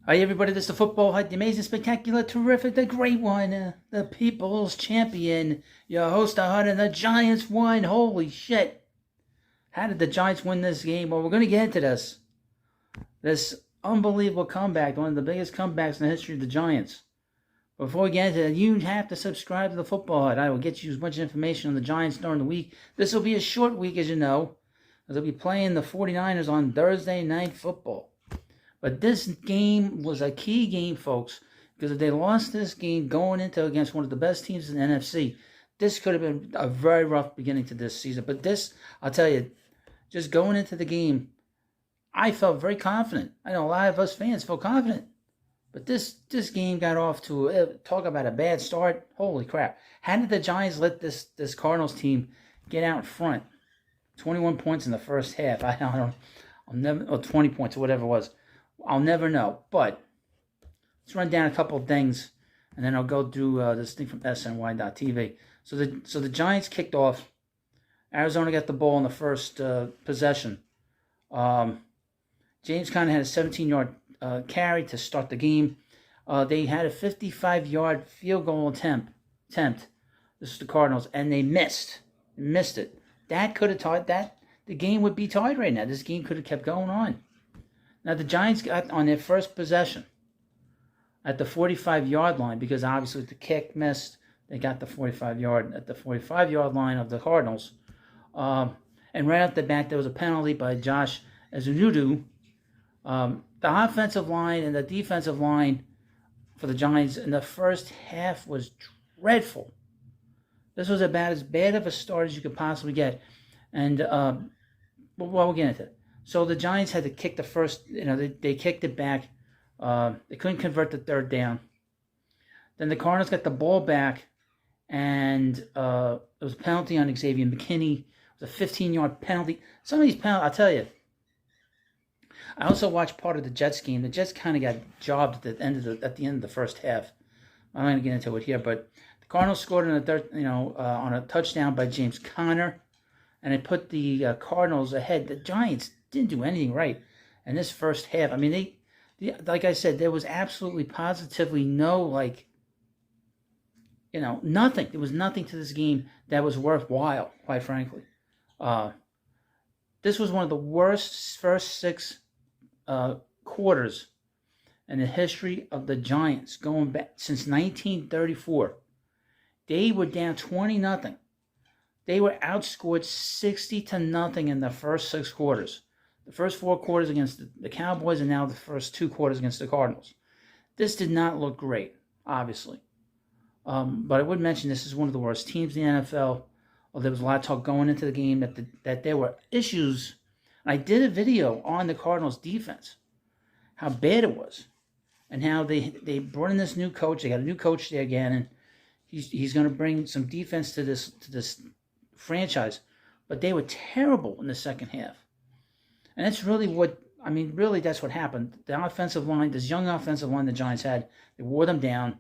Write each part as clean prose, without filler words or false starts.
Hi, everybody. This is the Football Hut, the amazing, spectacular, terrific, the great one, the people's champion, your host, the Hut, and the Giants won. Holy shit. How did the Giants win this game? Well, we're going to get into this. This unbelievable comeback, one of the biggest comebacks in the history of the Giants. Before we get into that, you have to subscribe to the Football Hut. I will get you as much information on the Giants during the week. This will be a short week, as you know, as they'll be playing the 49ers on Thursday Night Football. But this game was a key game, folks, because if they lost this game going into against one of the best teams in the NFC, this could have been a very rough beginning to this season. But this, I'll tell you, just going into the game, I felt very confident. I know a lot of us fans felt confident. But this game got off to, talk about a bad start. Holy crap. How did the Giants let this Cardinals team get out in front? 21 points in the first half. I'll never, or 20 points or whatever it was. I'll never know, but let's run down a couple of things, and then I'll go through this thing from SNY.TV. So the Giants kicked off. Arizona got the ball in the first possession. James Conner had a 17-yard carry to start the game. They had a 55-yard field goal attempt. This is the Cardinals, and they missed. Missed it. That could have tied that. The game would be tied right now. This game could have kept going on. Now, the Giants got on their first possession at the 45-yard line because obviously the kick missed. They got the 45-yard line of the Cardinals. And right off the bat, there was a penalty by Josh Ezunudu. The offensive line and the defensive line for the Giants in the first half was dreadful. This was about as bad of a start as you could possibly get. And, we'll get into it. So the Giants had to kick the first, they kicked it back. They couldn't convert the third down. Then the Cardinals got the ball back, and there was a penalty on Xavier McKinney. It was a 15-yard penalty. Some of these penalties, I'll tell you. I also watched part of the Jets game. The Jets kind of got jobbed at the end of the first half. I'm not going to get into it here, but the Cardinals scored on a touchdown by James Conner, and it put the Cardinals ahead. The Giants didn't do anything right in this first half. I mean, they like I said, there was absolutely positively no, nothing. There was nothing to this game that was worthwhile, quite frankly. This was one of the worst first six quarters in the history of the Giants, going back since 1934. They were down 20-0. They were outscored 60-0 in the first six quarters. The first four quarters against the Cowboys, and now the first two quarters against the Cardinals. This did not look great, obviously. But I would mention this is one of the worst teams in the NFL. There was a lot of talk going into the game that there were issues. I did a video on the Cardinals' defense, how bad it was, and how they brought in this new coach. They got a new coach there again, and he's going to bring some defense to this franchise. But they were terrible in the second half. And that's really that's what happened. The offensive line, this young offensive line the Giants had, they wore them down.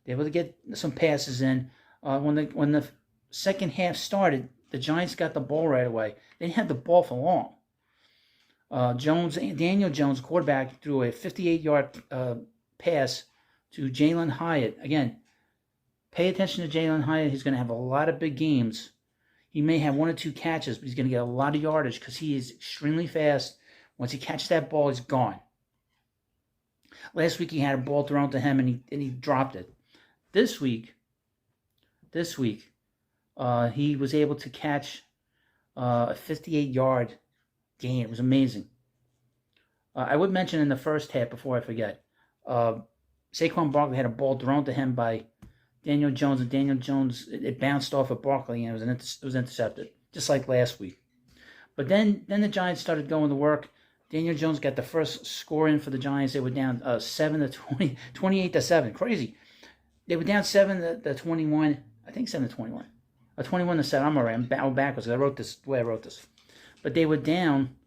They were able to get some passes in. When the second half started, the Giants got the ball right away. They didn't have the ball for long. Daniel Jones, quarterback, threw a 58-yard pass to Jalen Hyatt. Again, pay attention to Jalen Hyatt. He's going to have a lot of big games. He may have one or two catches, but he's going to get a lot of yardage because he is extremely fast. Once he catches that ball, he's gone. Last week he had a ball thrown to him and he dropped it. This week, he was able to catch a 58-yard gain. It was amazing. I would mention in the first half, before I forget, Saquon Barkley had a ball thrown to him by Daniel Jones, and Daniel Jones, it bounced off of Barkley, and it was intercepted, just like last week. But then the Giants started going to work. Daniel Jones got the first score in for the Giants. They were down 28-7. Crazy. They were down 7-21. I think 7-21. 21-7. I'm all right. I'm backwards. I wrote this the way I wrote this. But they were down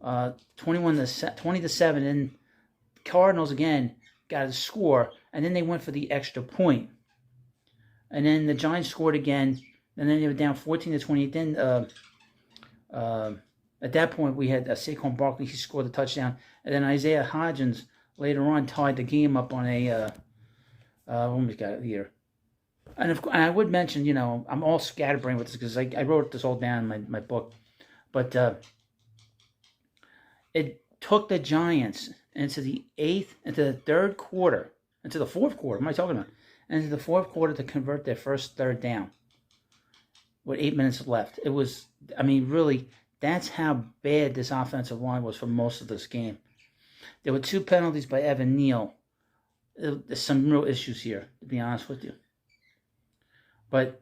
20-7, and Cardinals again got a score, and then they went for the extra point. And then the Giants scored again, and then they were down 14-28. Then at that point, we had Saquon Barkley. He scored the touchdown. And then Isaiah Hodgins later on tied the game up on a, what we got here. And I would mention, I'm all scatterbrained with this because I wrote this all down in my book. But it took the Giants into the third quarter, into the fourth quarter. What am I talking about? Into the fourth quarter to convert their first third down with 8 minutes left. It was, really, that's how bad this offensive line was for most of this game. There were 2 penalties by Evan Neal. There's some real issues here, to be honest with you. But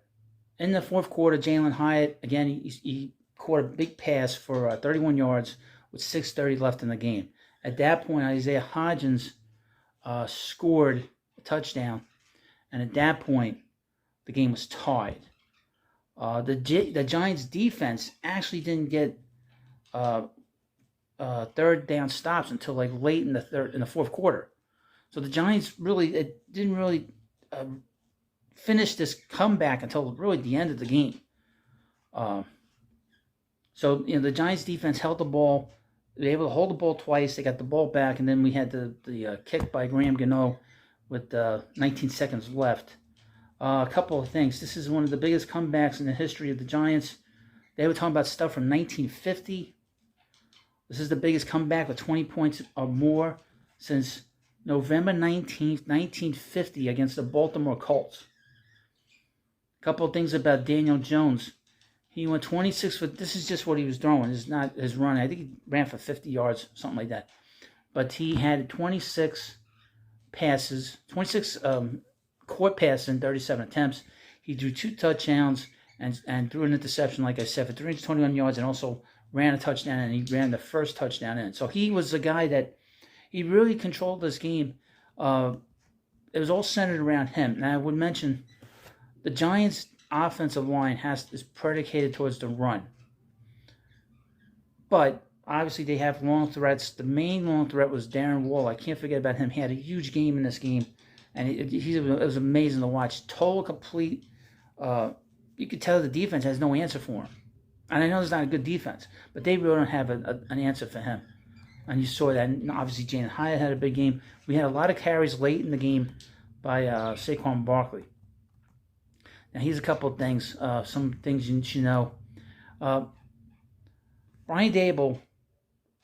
in the fourth quarter, Jalen Hyatt, again, he caught a big pass for 31 yards with 6:30 left in the game. At that point, Isaiah Hodgins scored a touchdown. And at that point, the game was tied. The Giants' defense actually didn't get third down stops until like late in the fourth quarter. So the Giants didn't really finish this comeback until really the end of the game. So the Giants' defense held the ball. They were able to hold the ball twice. They got the ball back, and then we had the kick by Graham Gano with 19 seconds left. A couple of things. This is one of the biggest comebacks in the history of the Giants. They were talking about stuff from 1950. This is the biggest comeback with 20 points or more since November 19th, 1950 against the Baltimore Colts. A couple of things about Daniel Jones. He went 26 for, this is just what he was throwing. This is not his run. I think he ran for 50 yards, something like that. But he had 26 passes, 26 caught passes in 37 attempts. He threw 2 touchdowns and threw an interception, like I said, for 321 yards, and also ran a touchdown, and he ran the first touchdown in. So he was the guy that he really controlled this game. It was all centered around him. Now I would mention the Giants' offensive line is predicated towards the run. But obviously they have long threats. The main long threat was Darren Waller. I can't forget about him. He had a huge game in this game, and it was amazing to watch. Total complete. You could tell the defense has no answer for him. And I know it's not a good defense, but they really don't have an answer for him. And you saw that. And obviously, Jalen Hyatt had a big game. We had a lot of carries late in the game by Saquon Barkley. Now, here's a couple of things, some things you should know. Brian Daboll,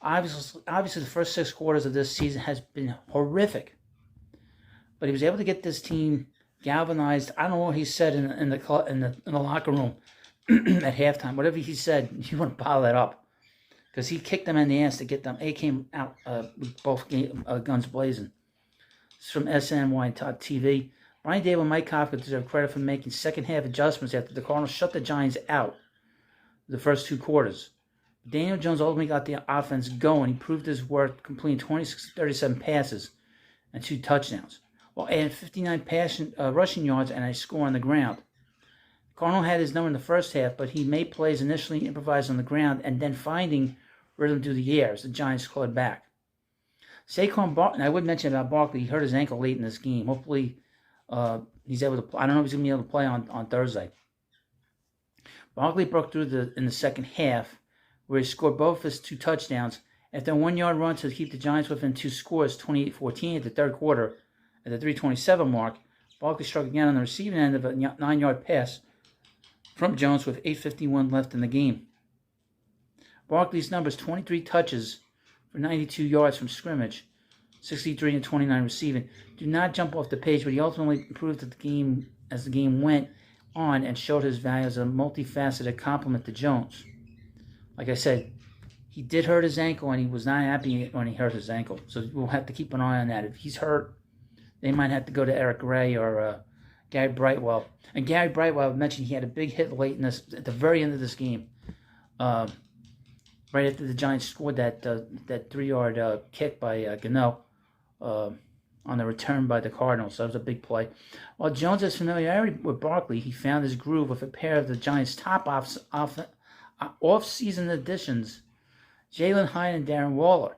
obviously the first 6 quarters of this season has been horrific. But he was able to get this team galvanized. I don't know what he said in the locker room at halftime. Whatever he said, you want to pile that up. Because he kicked them in the ass to get them. They came out with both guns blazing. It's from SNY Top TV. Brian Daboll and Mike Kafka deserve credit for making second-half adjustments after the Cardinals shut the Giants out the first 2 quarters. Daniel Jones ultimately got the offense going. He proved his worth, completing 26-37 passes and 2 touchdowns, while adding 59 rushing yards and a score on the ground. Cardinal had his number in the first half, but he made plays initially improvised on the ground and then finding rhythm through the air as the Giants clawed back. Saquon Barkley, and I would mention about Barkley, he hurt his ankle late in this game. Hopefully he's able to play. I don't know if he's going to be able to play on Thursday. Barkley broke through in the second half, where he scored both his 2 touchdowns. After a 1-yard run to keep the Giants within 2 scores, 28-14 at the third quarter, at the 3:27 mark, Barkley struck again on the receiving end of a 9-yard pass from Jones with 8:51 left in the game. Barkley's numbers: 23 touches for 92 yards from scrimmage, 63 and 29 receiving, do not jump off the page, but he ultimately improved the game as the game went on and showed his value as a multifaceted complement to Jones. Like I said, he did hurt his ankle, and he was not happy when he hurt his ankle. So we'll have to keep an eye on that. If he's hurt, they might have to go to Eric Gray or Gary Brightwell. And Gary Brightwell mentioned he had a big hit late at the very end of this game, right after the Giants scored that 3-yard kick by Gano on the return by the Cardinals. So that was a big play. While Jones has familiarity with Barkley, he found his groove with a pair of the Giants' top off-season additions, Jalen Hyatt and Darren Waller.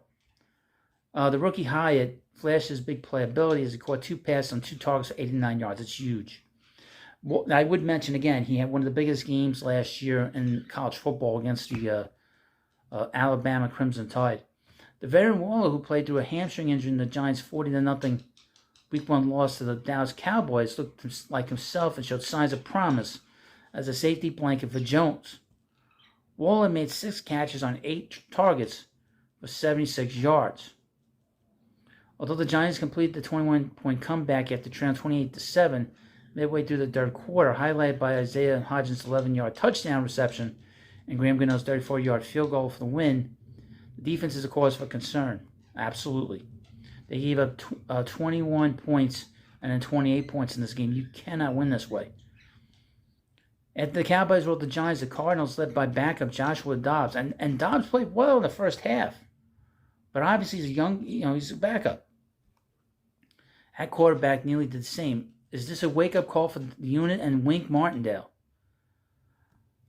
The rookie Hyatt flashed his big playability as he caught 2 passes on 2 targets for 89 yards. It's huge. I would mention again, he had one of the biggest games last year in college football against the Alabama Crimson Tide. The veteran Waller, who played through a hamstring injury in the Giants' 40-0 Week 1 loss to the Dallas Cowboys, looked like himself and showed signs of promise as a safety blanket for Jones. Waller made 6 catches on 8 targets for 76 yards. Although the Giants completed the 21-point comeback after trailing 28-7 midway through the third quarter, highlighted by Isaiah Hodgins' 11-yard touchdown reception and Graham Gano's 34-yard field goal for the win, the defense is a cause for concern. Absolutely. They gave up 21 points and then 28 points in this game. You cannot win this way. After the Cowboys rolled the Giants, the Cardinals led by backup Joshua Dobbs. And Dobbs played well in the first half. But obviously he's a young, he's a backup. At quarterback, Neely did the same. Is this a wake-up call for the unit and Wink Martindale?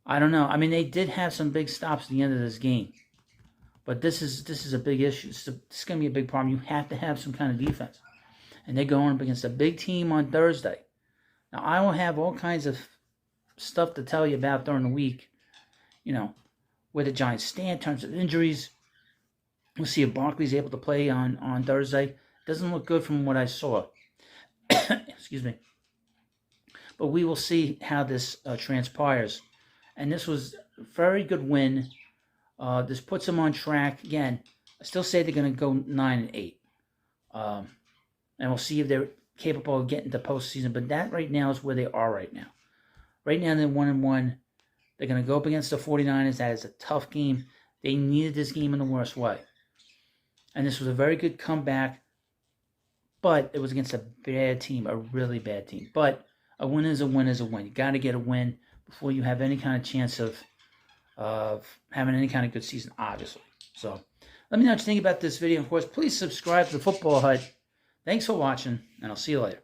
I don't know. I mean, they did have some big stops at the end of this game. But this is a big issue. This is going to be a big problem. You have to have some kind of defense. And they're going up against a big team on Thursday. Now, I will have all kinds of stuff to tell you about during the week. Where the Giants stand in terms of injuries. We'll see if Barkley's able to play on Thursday. Doesn't look good from what I saw. Excuse me. But we will see how this transpires. And this was a very good win. This puts them on track. Again, I still say they're going to go 9-8. And we'll see if they're capable of getting to postseason. But that right now is where they are right now. Right now they're 1-1. They're going to go up against the 49ers. That is a tough game. They needed this game in the worst way. And this was a very good comeback. But it was against a bad team, a really bad team. But a win is a win is a win. You got to get a win before you have any kind of chance of having any kind of good season, obviously. So let me know what you think about this video. Of course, please subscribe to the Football Hut. Thanks for watching, and I'll see you later.